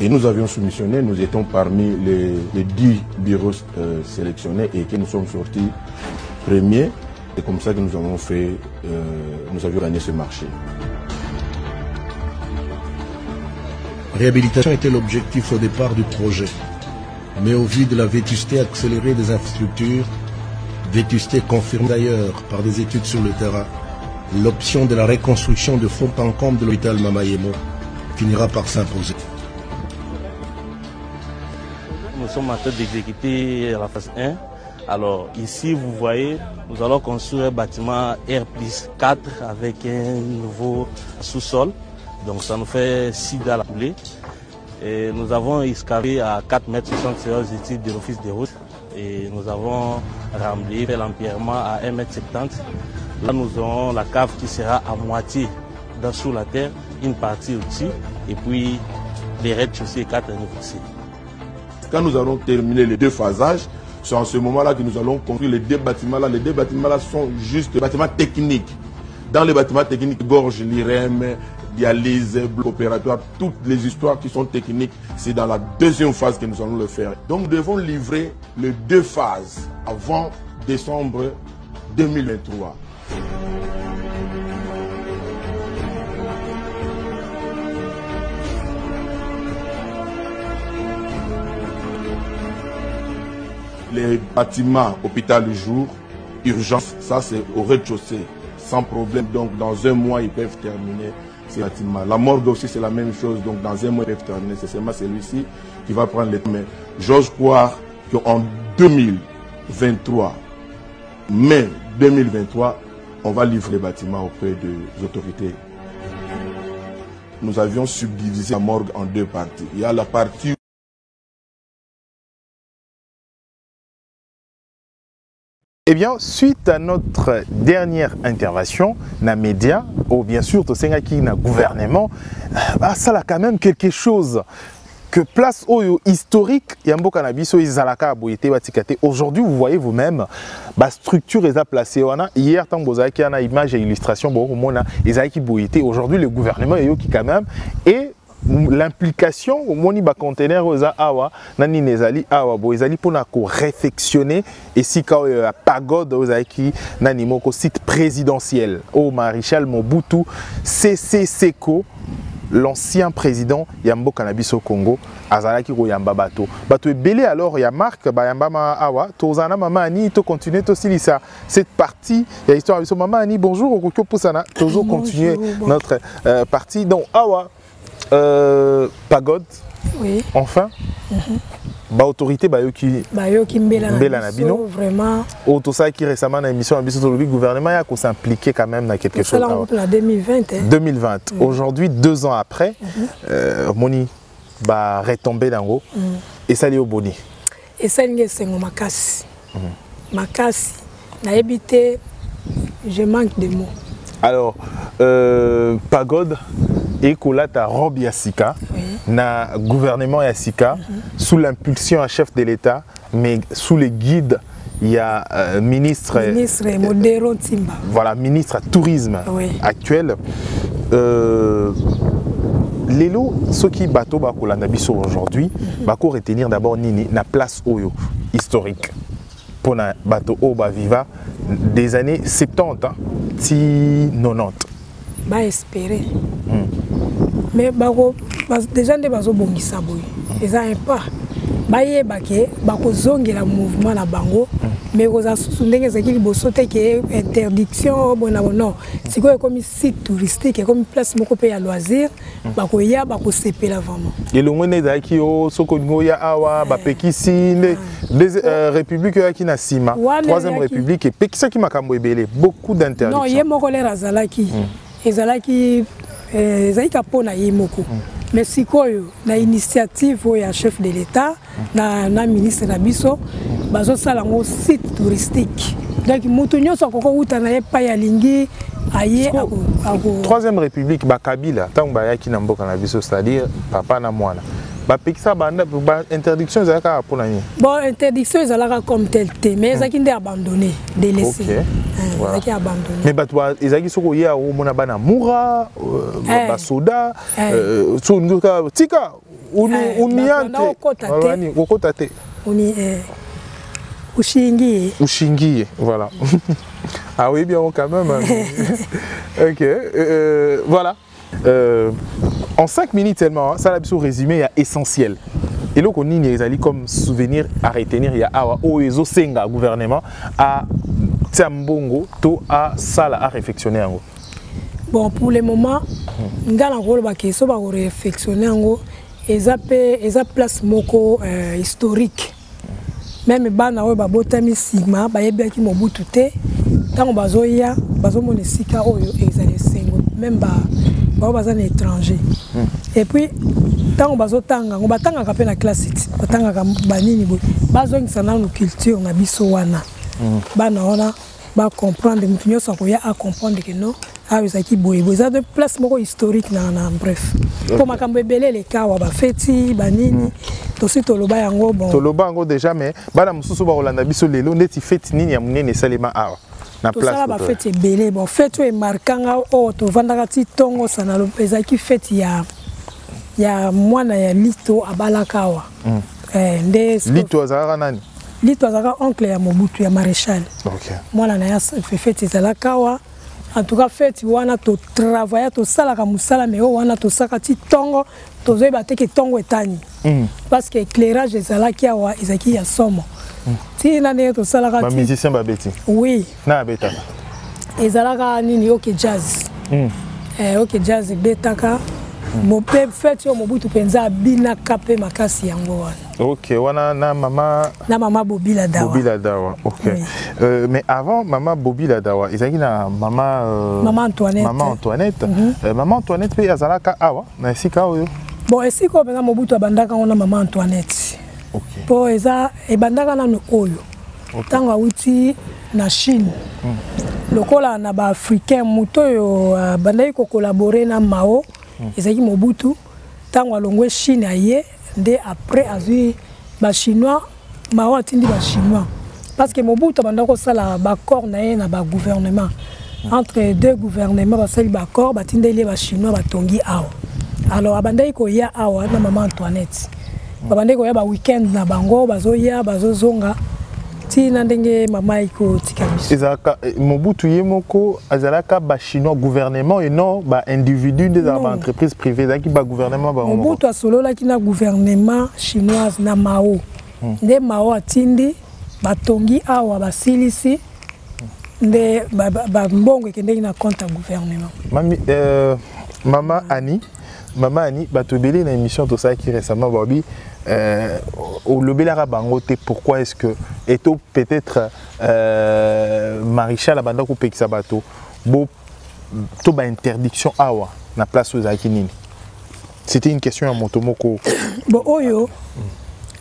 Et nous avions soumissionné, nous étions parmi les 10 bureaux sélectionnés et que nous sommes sortis premiers. C'est comme ça que nous avons fait, nous avions gagné ce marché. Réhabilitation était l'objectif au départ du projet. Mais au vu de la vétusté accélérée des infrastructures, vétusté confirmée d'ailleurs par des études sur le terrain, l'option de la reconstruction de fond en comble de l'hôpital Mamayemo finira par s'imposer. Nous sommes en train d'exécuter la phase 1. Alors ici, vous voyez, nous allons construire un bâtiment R+4 avec un nouveau sous-sol. Donc ça nous fait 6 dalles à couler. Et nous avons excavé à 4,60 m des études de l'office des routes. Et nous avons remblayé l'empierrement à 1,70 m. Là, nous aurons la cave qui sera à moitié sous la terre, une partie au-dessus, et puis les rez-de-chaussée 4 niveaux. Quand nous allons terminer les 2 phasages, c'est en ce moment-là que nous allons construire les 2 bâtiments-là. Les 2 bâtiments-là sont juste des bâtiments techniques. Dans les bâtiments techniques, gorge, l'IREM, dialyse, bloc opératoire, toutes les histoires qui sont techniques, c'est dans la 2e phase que nous allons le faire. Donc nous devons livrer les 2 phases avant décembre 2023. Les bâtiments hôpital du jour, urgence, ça c'est au rez-de-chaussée, sans problème. Donc dans 1 mois, ils peuvent terminer ces bâtiments. La morgue aussi, c'est la même chose. Donc dans 1 mois, ils peuvent terminer. C'est seulement celui-ci qui va prendre les temps. Mais j'ose croire qu'en 2023, mai 2023, on va livrer les bâtiments auprès des autorités. Nous avions subdivisé la morgue en 2 parties. Il y a la partie Eh bien, suite à notre dernière intervention, na média, ou bien sûr, au na gouvernement, ça a quand même quelque chose que place au historique, yambo cannabis izalaka boyete batikate. Aujourd'hui, vous voyez vous-même, la structure est placée. Hier, tant que y a une image et illustration, aujourd'hui, le gouvernement est qui quand même et l'implication au moni ba conteneur aux awa nani nezali awa bo ezali pona ko réfectionner et si ka pagode aux aiki nani moko site présidentiel au Maréchal Mobutu Seko, l'ancien président Yambo Cannabis au Congo azalaki ko yamba bato ebele. Alors ya marque ba yamba ma awa tozana mama ani to continuer to silisa cette partie ya histoire biso mama ani bonjour okoko pusana toujours continuer notre partie donc awa pagode, oui. Enfin, autorité qui mbela na bino vraiment tout ça qui récemment dans l'émission le gouvernement a s'impliquer quand même dans quelque chose la 2020 2020 aujourd'hui 2 ans après moni ba retomber dango et ça li au boni et ça ngé sengo makasi makasi na habité je manque de mots. Alors pagode et kolata robe yasika na gouvernement yasika sous l'impulsion à chef de l'État mais sous le guide il y a ministre Modero Timba, voilà ministre tourisme actuel Lelo ce qui bateau bakolanda biso aujourd'hui bako retenir d'abord nini na place oyo historique pour na bateau oba viva des années 70 ti 90 ba espérer mais déjà des bazo bongisa boy ils a un pas baye bake bako zongela mouvement na bango mais koza susu ndenge ezaki liboso te ke interdiction bona non sikoyo comme site touristique comme place moko pe ya loisir bako ya bako sepela vraiment elongo ne ezalaki o soko ngoya awa bapekisi les république yaki na sima 3e république epekisaki makambo ebele beaucoup d'interdictions non ye moko lera zalaki ezalaki zaika pona yemoko mais sikoyo na initiative ya chef de l'État na ministre na biso bazo sala ngo site touristique donc mutu nyonso koko uta na yepa ya lingi aye ako 3e république bakabila tango bayaki na mboka na biso c'est-à-dire papa na mwana bapekisa banda interdiction ezalaka pona ni bon interdiction ezalaka comme tel te mais ezaki nde abandonné délaissé ezaki abandonné mais bato ezaki soko ya o mona bana mura basoda so ngoka tika Ushingi, voilà. Ah oui, bien quand même. Ok, voilà. En 5 minutes seulement, ça l'a bien résumé, il y a essentiel. Et là, on a comme souvenir à retenir, il y a Oezo Senga, gouvernement, à Tiambongo, to à Sala à réflexionner. Bon, pour le moment, nous avons réflexionné, et ça place moko historique. Même bana oyo babotami sigma bayebi ki mobutu te tango bazoya bazomona sika oyo ezali sengo même baza na étranger et puis tango bazotanga ngo batanga ka pe na classe batanga ka banini bo bazongisa na culture na biso wana bana wana ba comprendre mutu nyonso akoya a comprendre que non ezaki boye eza de place moko historique na bref pour makambo ebele le kawa ba feti banini aussi toloba yango bon toloba yango déjà mais bana mususu ba Rolanda biso lelo neti feti nini ya munene salema awa na place to ba feti ebele bon feti e markanga o to vandaka ti tongo sana lo ezaki feti ya mwana ya Lito abalakawa nde Lito azaka nani Lito azaka oncle ya Mobutu ya maréchal OK mwana na ya feti zalakawa. En tout cas, fait, wana to travailler to sala ka musala mais wana to saka ti tongo to zo ba te ke tongo etani. Parce que éclairage ezala ki awa ezaki ya somo. Ti na ne to sala ka ti. Ba musicien ba beti. Oui. Na beta. Ezala ka nini OK jazz. OK jazz betaka. Mo pe fait yo Mobutu penza bina kape makasi yango wana. OK, wana na mama Bobila Dawa. Bobila Dawa. OK. Oui. Mais avant maman Bobila Dawa, ezaki na maman Antoinette. Maman Antoinette. Maman Antoinette pe azalaka awa na sika oyo. Bon, esiko penza Mobutu abandaka ona maman Antoinette. OK. Po eza ebandaka na oyo. Tango awuti na Chine. Lokola na ba africain muto yo bandai ko collaborer na Mao. Ezaki Mobutu tango alongwe Chine aye nde après azui ba chinois Mao atindi ba chinois parce que Mobutu abanda ko sala ba accord na ye na ba gouvernement entre deux gouvernements ba sali ba accord batindeli ba chinois batongi awa alors abandai ko ya awa na maman Antoinette babandai ko ya ba weekend na bango bazoya bazozonga tina ndenge mama iko tikabiso ezaka Mobutu yemoko azalaka ba chinois gouvernement et non ba individu des entreprises privées zaki ba gouvernement ba Mobutu asolola ki na gouvernement chinoise na Mao nde Mao atindi batongi awa basilisi nde ba mbongo ekende na compte gouvernement Mama Annie batobeli na émission to ça qui récemment babi au lobelaka bangote pourquoi est-ce que eto peut-être maréchal abanda ko pekisa bato bo to ba interdiction awa na place aux akinini c'était une question à Motomoko bon oyo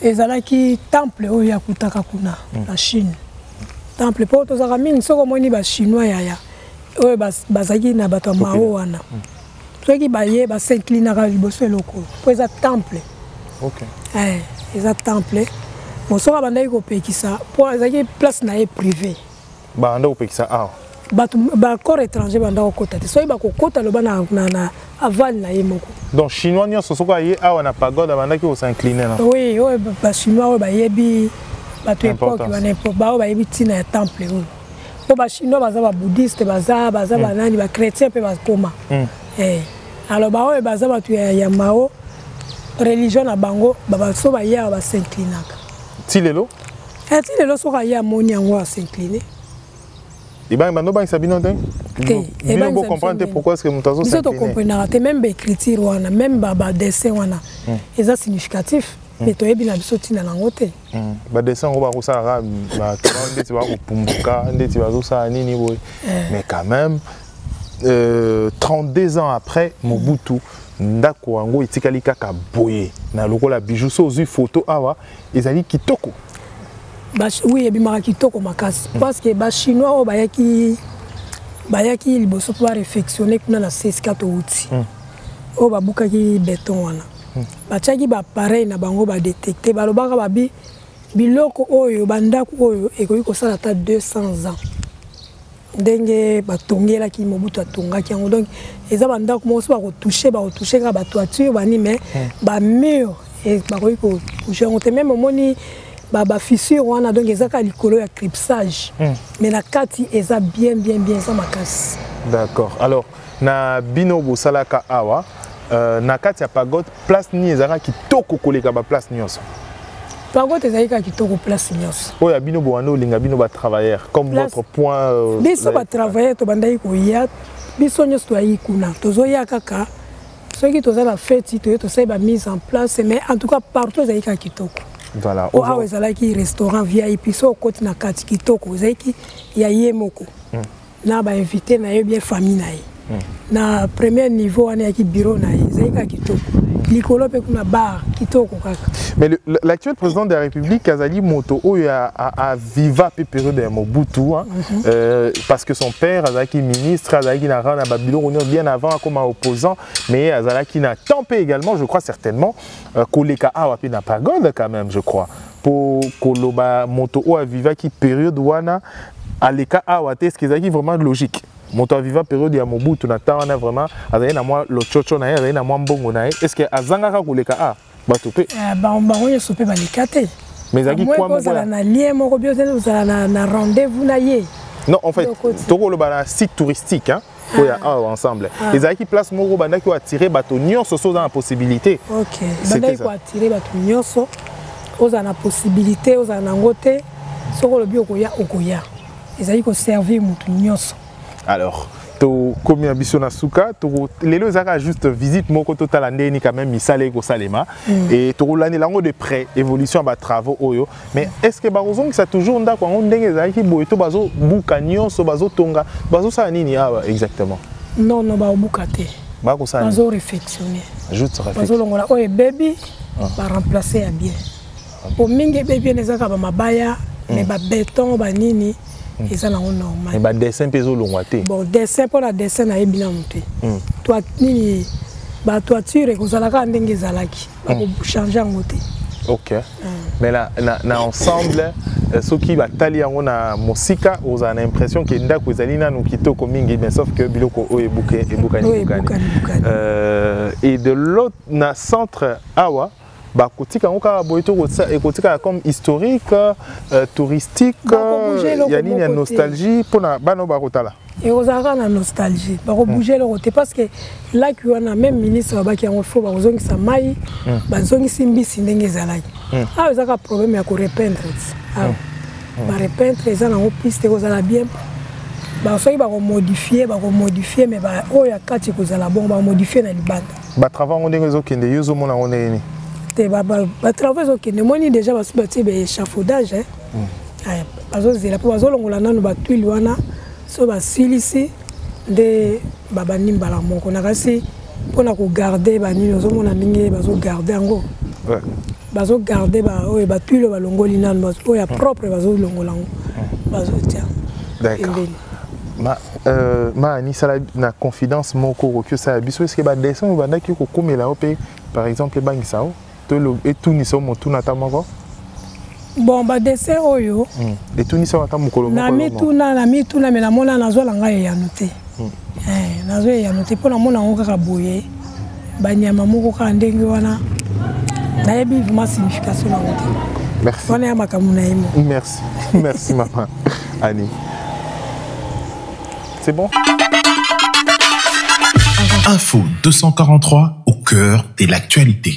ezalaki temple oyo ya kutaka kuna na Chine temple po to zaka mingi soko moni ba chinois yaya oyo bazaki na bato Mao wana soki baye ba s'inclinera liboso eloko po eza temple. OK. Eza temple. Bon soka bandai ko pekisa po ezaki place na ye privé. Ba anda ko pekisa awa. Ba corps étranger banda ko kota te. Soki ba ko kota loba na aval na ye moko. Donc chinois nyonso soko aye awa na pagode banda ki ko s'incliner na. Oui, ba chinois ba yebi ba to époque ba n'importe ba yebi tina ya temple. Po ba chinois baza ba bouddhiste baza banani ba chrétien pe ba koma. Alors ba oyo baza batu ya Mao religion na bango baba so ba ya ba s'inclinaka ti lelo so ka ya moni yango a s'incliner et ben bando ba sabino te bien beau comprendre pourquoi est-ce que mutazo s'incliner to comprendre te même écriture wana même ba dessin wana eza significatif mais to yebi na biso tina nango te ba dessin ngo ba ko sala ba to ndeti ba ko pumbuka ndeti ba zo sa nini boy mais quand même 32 ans après Mobutu ndako wango etikali kaka boye na lokola bijou so ozui photo awa ezali kitoko oui ebimaka kitoko makasi parce que ba chinois o bayaki liboso po réflexionner kuna na CSK to uti o babukaki béton wana batiaki ba pareil na bango ba détecter balobaka babi biloko oyo bandako oyo ekoki kosala ta 200 ans ndenge batongela ki Mobutu atongaki yango donc eza bandako moso ba retoucher ka ba toiture bani mais ba mur et ba ko toucher on te même moni ba fissure wana donc eza ka likolo ya cripsage mais na kati eza bien ça makasi. D'accord. Alors na bino bosalaka awa na kati ya pagode place ni ezaka kitoko koleka ba place nyonso. Pagode ezaka kitoko place nyonso. Oya bino boano linga bino ba travailleurs comme votre point biso ba travailleurs to bandai ko ya biso nyonso to ayi kuna tozoya kaka soki toza la fête to ça ba mise en place mais en tout cas partout ezaka kitoko. Voilà. O awa ezalaki restaurant VIP so côté na kati kitoko ezaki ya yemoko. Na ba invité na yo bien famille na ye. Na premier niveau on est bureau na ezaka kitoko likolo pe kuna bar kitoko kaka. Mais l'actuel président de la République Kazali Moto a viva pe période de Mobutu hein, parce que son père Azaki ministre Azaki na rana Babylone bien avant comme opposant mais Azaki na tempé également je crois certainement koleka awa pe na pagode quand même je crois pour koloba Moto a viva qui période wana aleka awa est-ce qu'ils ont vraiment logique. Moto aviva période ya Mobutu na ta wana vraiment azali na mwa lochocho na ye azali na mwa mbongo na ye est-ce que azangaka koleka bato pe bango nyonso pe baleka te mais azaki kwa moko ozala na lien moko bio te ozala na rendez-vous na ye. Non en fait tokoloba na site touristique hein oya ensemble ezalaki place moko bandaki ko attirer bato nyonso so za na possibilité. OK bandaki ko attirer bato nyonso oza na possibilité oza na ngote soko lobi okoya ezali ko servir mutu nyonso. Alors, comme ambition na suka, les deux zaka juste visite moko total ndeni quand même misale ko salema et to l'année lango de près évolution ba travaux oyo mais est-ce que bazong ça toujours ndako ngo ndenge zaki boye to bazo buka nyonso bazo tonga bazo sa nini awa exactement? Non ba buka te. Ba ko sa bazo réflexionner. Juste réflexion. Bazo longola oye baby ba remplacer à bien. Pour mingi baby nezaka ba mabaya mais ba béton ba nini. Et ça normal. Et bah dessin peso longwate. Bon dessin pour la dessin na ebina monté. Toi ni ba toiture ko zalaka ndenge zalaki. Ba ko changer ngote. OK. Mais là na ensemble ceux qui va tali yango na musika vous avez l'impression que ndako ezali na no kitoko mingi mais sauf que biloko o ebuke ebukani. Et de l'autre na centre awa bakotika ngoka boito ekotika comme historique touristique ya nini ya nostalgie pona bano bakotala et ozaka na nostalgie bako bouger le côté parce que là qui on a même ministre ba ki yango fo ba kozongi sa mai bazongi simbisi ndenge zalaki ozaka problème ya ko repeindre ba repeindre ça na piste kozala bien ba soki ba ko modifier mais ba oya kati kozala bon ba modifier na libanda ba travail ndenge ezokende yozo mona ngone ba travaux okende moni déjà basubati ba échafaudage bazozela po bazolongola nanu batuili wana so basilisi nde babanimbala moko nakasi mpona kogarde banini ozomona ndenge bazogarde yango bazogarde oyo batuili balongoli nanu oyo ya propre bazolongola yango bazotia. D'accord. Ma sala na confidence moko que ça biso est-ce que ba dessin ba ndaki ko komela ope par exemple bangisao et tout ni so motu na tamoko bon ba dessin oyo et tout ni so ta mukolo moko na mituna mais na mona nazo la ngai ya noté nazo ya noté pona mona ngo ka boye ba nyama moko ka ndenge wana na yebi vraiment signification na ngote. Merci. On est à makamuna imo. Merci maman Annie. C'est bon? Info 243 au cœur de l'actualité.